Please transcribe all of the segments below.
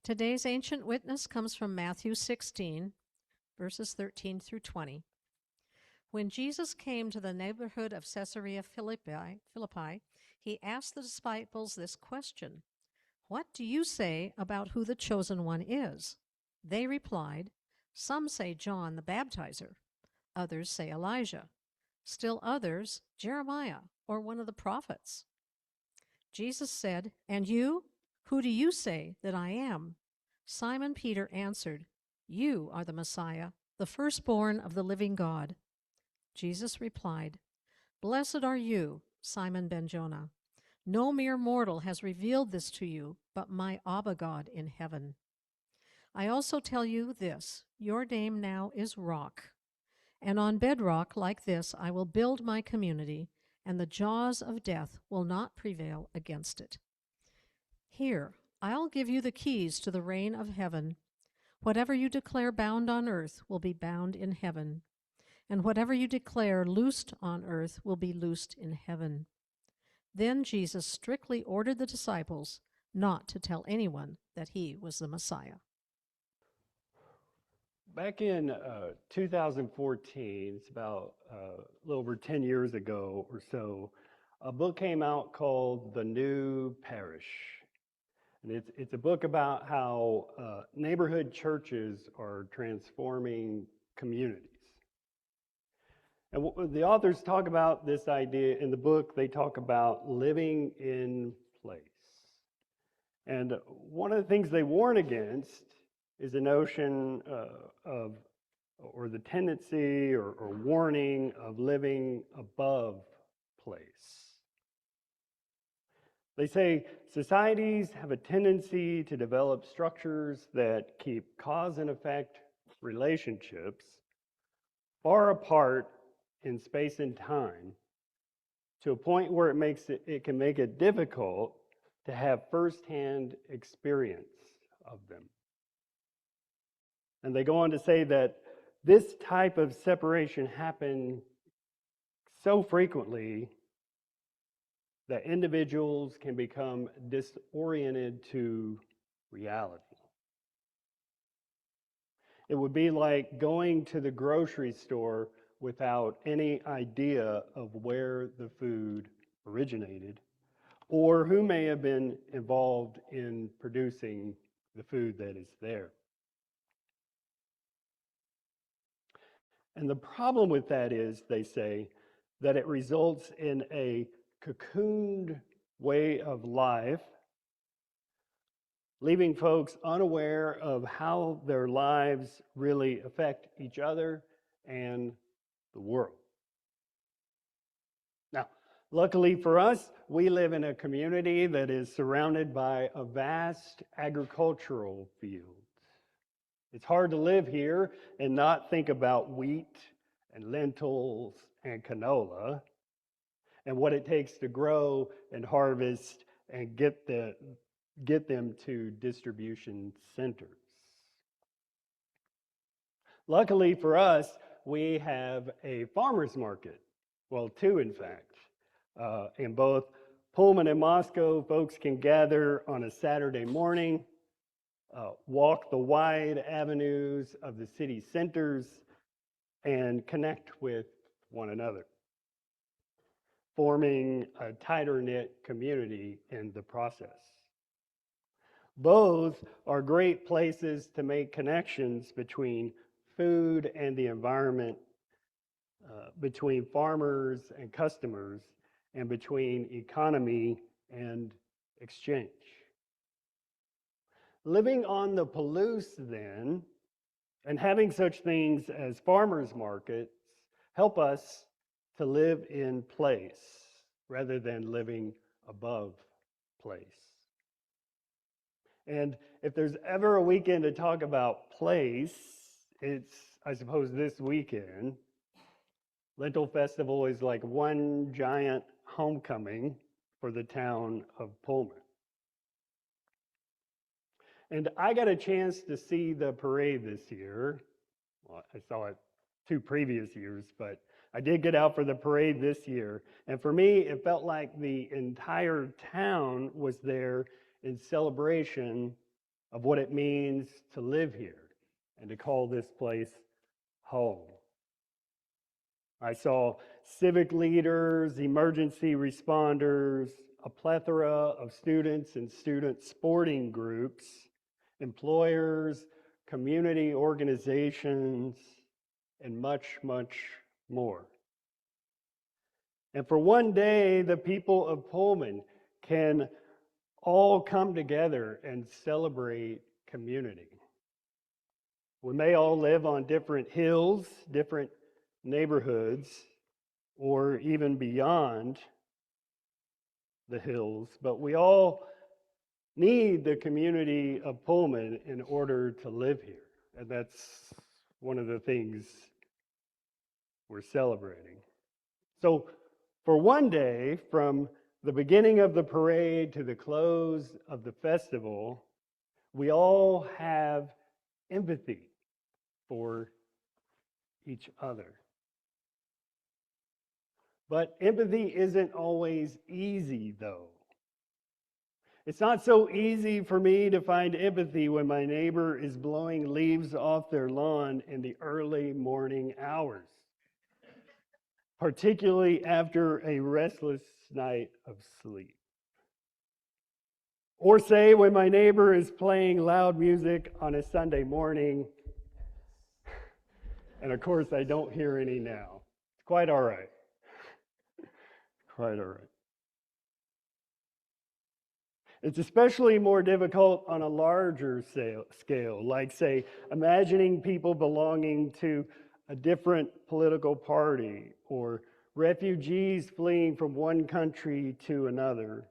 Today's ancient witness comes from Matthew 16, verses 13 through 20. When Jesus came to the neighborhood of Caesarea Philippi, he asked the disciples this question: "What do you say about who the chosen one is?" They replied, "Some say John the Baptizer, others say Elijah, still others Jeremiah or one of the prophets." Jesus said, "And you? Who do you say that I am?" Simon Peter answered, "You are the Messiah, the firstborn of the living God." Jesus replied, "Blessed are you, Simon Ben-Jonah. No mere mortal has revealed this to you, but my Abba God in heaven. I also tell you this, your name now is Rock, and on bedrock like this I will build my community, and the jaws of death will not prevail against it. Here, I'll give you the keys to the reign of heaven. Whatever you declare bound on earth will be bound in heaven, and whatever you declare loosed on earth will be loosed in heaven." Then Jesus strictly ordered the disciples not to tell anyone that he was the Messiah. Back in 2014, it's about a little over 10 years ago or so, a book came out called The New Parish. And it's a book about how neighborhood churches are transforming communities. And the authors talk about this idea in the book. They talk about living in place. And one of the things they warn against is the notion or the tendency or warning of living above place. They say societies have a tendency to develop structures that keep cause and effect relationships far apart in space and time to a point where it can make it difficult to have firsthand experience of them. And they go on to say that this type of separation happens so frequently that individuals can become disoriented to reality. It would be like going to the grocery store without any idea of where the food originated or who may have been involved in producing the food that is there. And the problem with that is, they say, that it results in a cocooned way of life, leaving folks unaware of how their lives really affect each other and the world. Now, luckily for us, we live in a community that is surrounded by a vast agricultural field. It's hard to live here and not think about wheat and lentils and canola and what it takes to grow and harvest and get them to distribution centers. Luckily for us, we have a farmer's market. Well, two, in fact. In both Pullman and Moscow, folks can gather on a Saturday morning, walk the wide avenues of the city centers, and connect with one another, forming a tighter-knit community in the process. Both are great places to make connections between food and the environment, between farmers and customers, and between economy and exchange. Living on the Palouse, then, and having such things as farmers markets help us to live in place rather than living above place. And if there's ever a weekend to talk about place, it's, I suppose, this weekend. Lentil Festival is like one giant homecoming for the town of Pullman. And I got a chance to see the parade this year. Well, I saw it 2 previous years, but I did get out for the parade this year. And for me, it felt like the entire town was there in celebration of what it means to live here and to call this place home. I saw civic leaders, emergency responders, a plethora of students and student sporting groups, employers, community organizations, and much, much more. And for one day, the people of Pullman can all come together and celebrate community. We may all live on different hills, different neighborhoods, or even beyond the hills, but we all need the community of Pullman in order to live here. And that's one of the things we're celebrating. So for one day, from the beginning of the parade to the close of the festival, we all have empathy for each other. But empathy isn't always easy, though. It's not so easy for me to find empathy when my neighbor is blowing leaves off their lawn in the early morning hours, particularly after a restless night of sleep. Or say when my neighbor is playing loud music on a Sunday morning, and of course I don't hear any now. It's quite all right. Quite all right. It's especially more difficult on a larger scale, like, say, imagining people belonging to a different political party, or refugees fleeing from one country to another,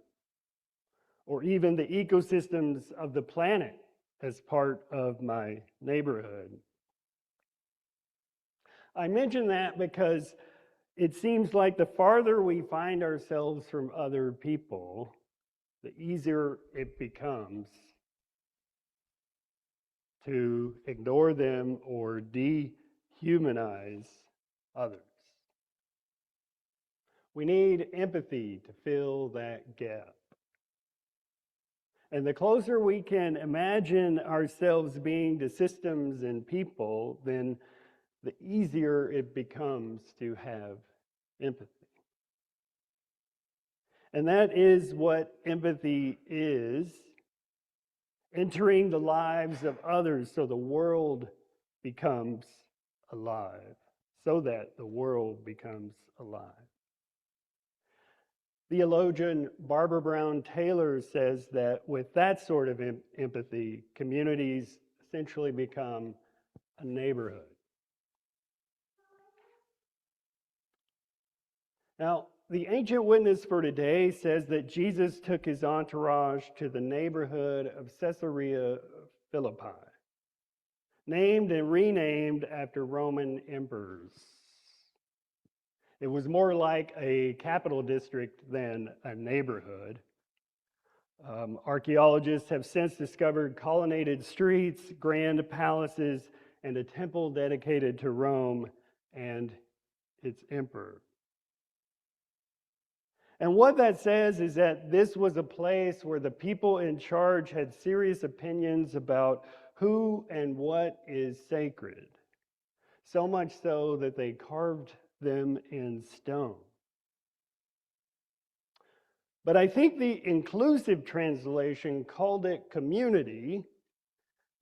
or even the ecosystems of the planet as part of my neighborhood. I mention that because it seems like the farther we find ourselves from other people, the easier it becomes to ignore them or dehumanize others. We need empathy to fill that gap. And the closer we can imagine ourselves being to systems and people, then the easier it becomes to have empathy. And that is what empathy is: entering the lives of others so the world becomes alive, so that the world becomes alive. Theologian Barbara Brown Taylor says that with that sort of empathy, communities essentially become a neighborhood. Now, the ancient witness for today says that Jesus took his entourage to the neighborhood of Caesarea Philippi, named and renamed after Roman emperors. It was more like a capital district than a neighborhood. Archaeologists have since discovered colonnaded streets, grand palaces, and a temple dedicated to Rome and its emperor. And what that says is that this was a place where the people in charge had serious opinions about who and what is sacred, so much so that they carved them in stone. But I think the inclusive translation called it community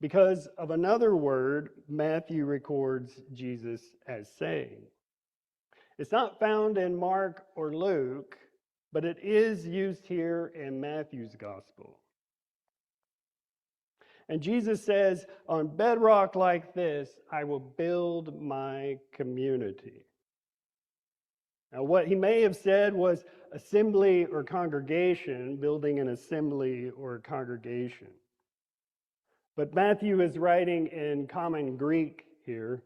because of another word Matthew records Jesus as saying. It's not found in Mark or Luke, but it is used here in Matthew's gospel. And Jesus says, on bedrock like this, I will build my community. Now, what he may have said was assembly or congregation, building an assembly or congregation. But Matthew is writing in common Greek here,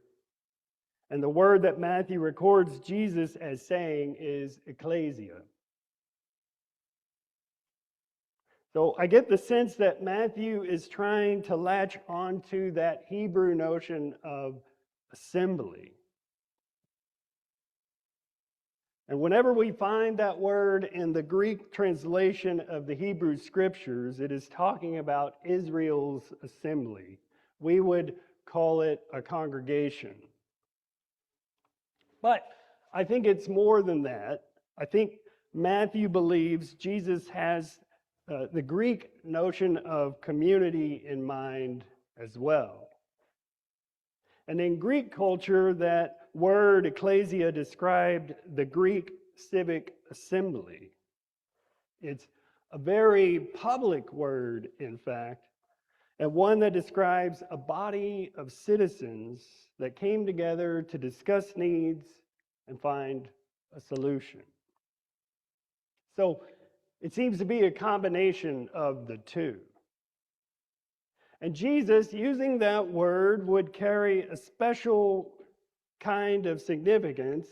and the word that Matthew records Jesus as saying is ecclesia. So I get the sense that Matthew is trying to latch onto that Hebrew notion of assembly. And whenever we find that word in the Greek translation of the Hebrew Scriptures, it is talking about Israel's assembly. We would call it a congregation. But I think it's more than that. I think Matthew believes Jesus has the Greek notion of community in mind as well. And in Greek culture, that word ecclesia described the Greek civic assembly. It's a very public word, in fact, and one that describes a body of citizens that came together to discuss needs and find a solution. So it seems to be a combination of the two. And Jesus, using that word, would carry a special kind of significance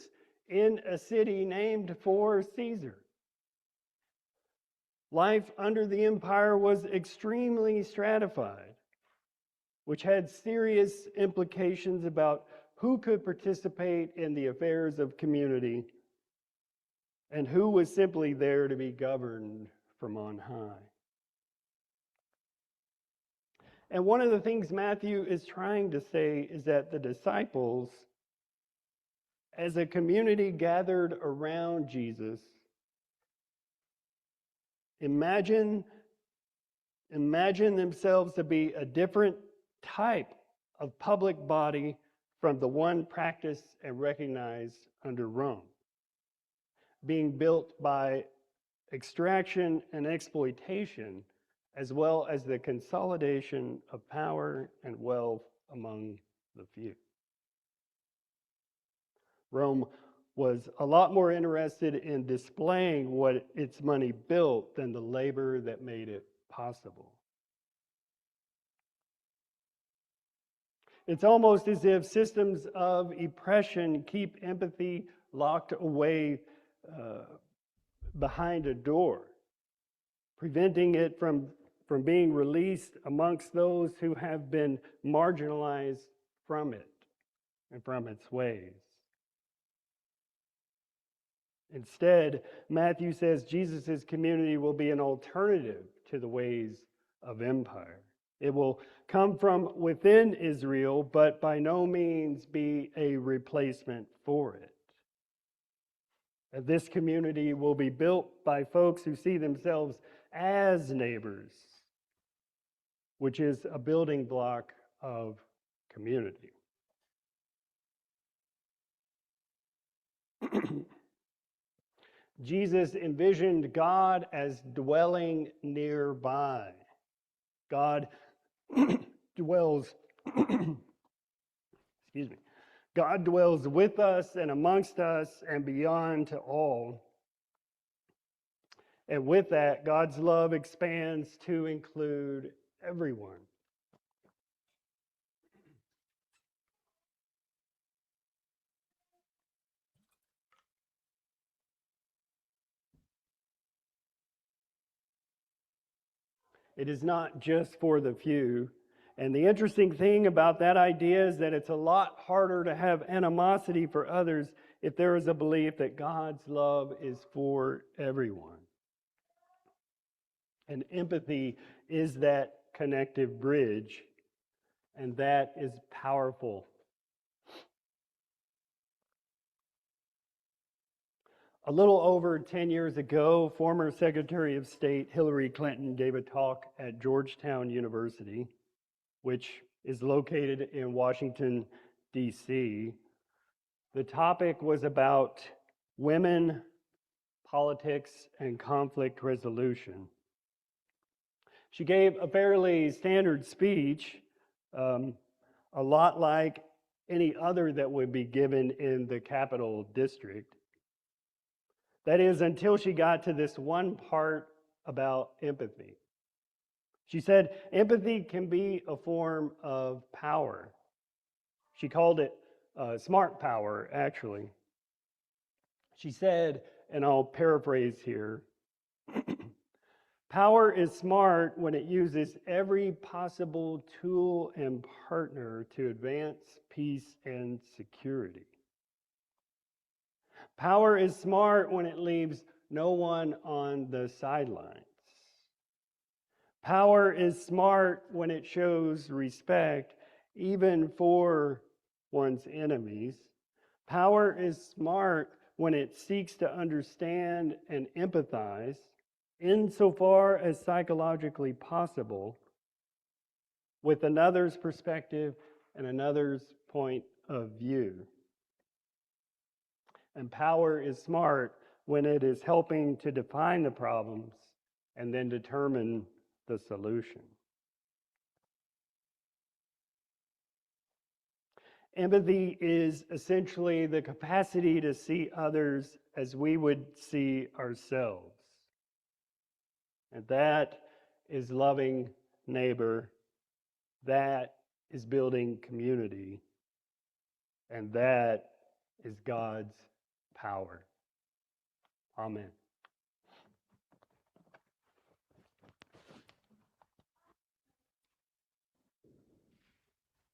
in a city named for Caesar. Life under the empire was extremely stratified, which had serious implications about who could participate in the affairs of community and who was simply there to be governed from on high. And one of the things Matthew is trying to say is that the disciples, as a community gathered around Jesus, imagine themselves to be a different type of public body from the one practiced and recognized under Rome, being built by extraction and exploitation, as well as the consolidation of power and wealth among the few. Rome was a lot more interested in displaying what its money built than the labor that made it possible. It's almost as if systems of oppression keep empathy locked away behind a door, preventing it from being released amongst those who have been marginalized from it and from its ways. Instead, Matthew says Jesus' community will be an alternative to the ways of empire. It will come from within Israel, but by no means be a replacement for it. And this community will be built by folks who see themselves as neighbors, which is a building block of community. Jesus envisioned God as dwelling nearby. God dwells, excuse me, God dwells with us and amongst us and beyond to all. And with that, God's love expands to include everyone. It is not just for the few. And the interesting thing about that idea is that it's a lot harder to have animosity for others if there is a belief that God's love is for everyone. And empathy is that connective bridge, and that is powerful. A little over 10 years ago, former Secretary of State Hillary Clinton gave a talk at Georgetown University, which is located in Washington, D.C. The topic was about women, politics, and conflict resolution. She gave a fairly standard speech, a lot like any other that would be given in the Capital District. That is, until she got to this one part about empathy. She said, empathy can be a form of power. She called it smart power, actually. She said, and I'll paraphrase here, power is smart when it uses every possible tool and partner to advance peace and security. Power is smart when it leaves no one on the sidelines. Power is smart when it shows respect even for one's enemies. Power is smart when it seeks to understand and empathize insofar as psychologically possible with another's perspective and another's point of view. And power is smart when it is helping to define the problems and then determine the solution. Empathy is essentially the capacity to see others as we would see ourselves. And that is loving neighbor. That is building community. And that is God's power. Amen.